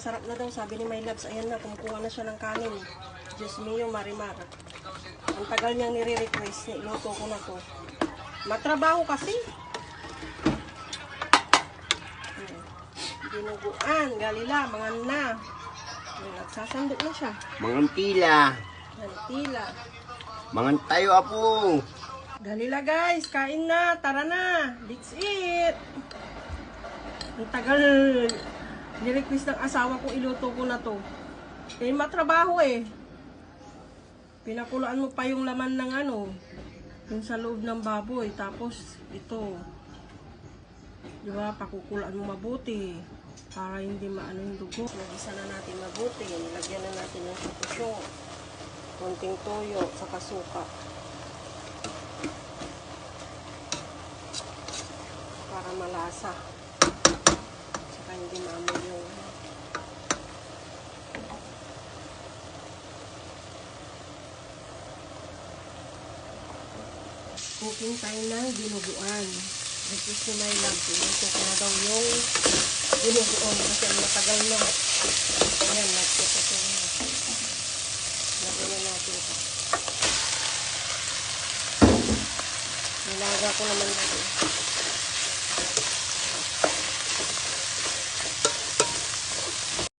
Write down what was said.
Sarap na daw, sabi ni My Loves. Ayan na, kumukuha na siya ng kanin. Diyos mio, Marimar. Ang tagal niyang nire-request. Niluto ko na to. Matrabaho kasi. Dinuguan, galila, mga na. Nagsasandok na siya. Mangan pila. Nantila. Mangan tayo, apo. Galila guys, kain na. Tara na. That's it. Ang tagal. Nirequest ng asawa ko, iluto ko na to. Eh, matrabaho eh. Pinakulaan mo pa yung laman ng ano, yung sa loob ng baboy. Tapos, ito. Diba, pakukulaan mo mabuti. Para hindi maano yung dugo. Nagisa na natin mabuti. Nilagyan na natin ng sukusyo. Konting toyo, saka suka. Para malasa. Hindi maamoy yung cooking tayo ng dinuguan. Request ni My Love. Ito ko na daw yung dinuguan kasi ang matagal na. Ayan, nagkito na. Lagyan natin ito. Nilaga ko naman natin.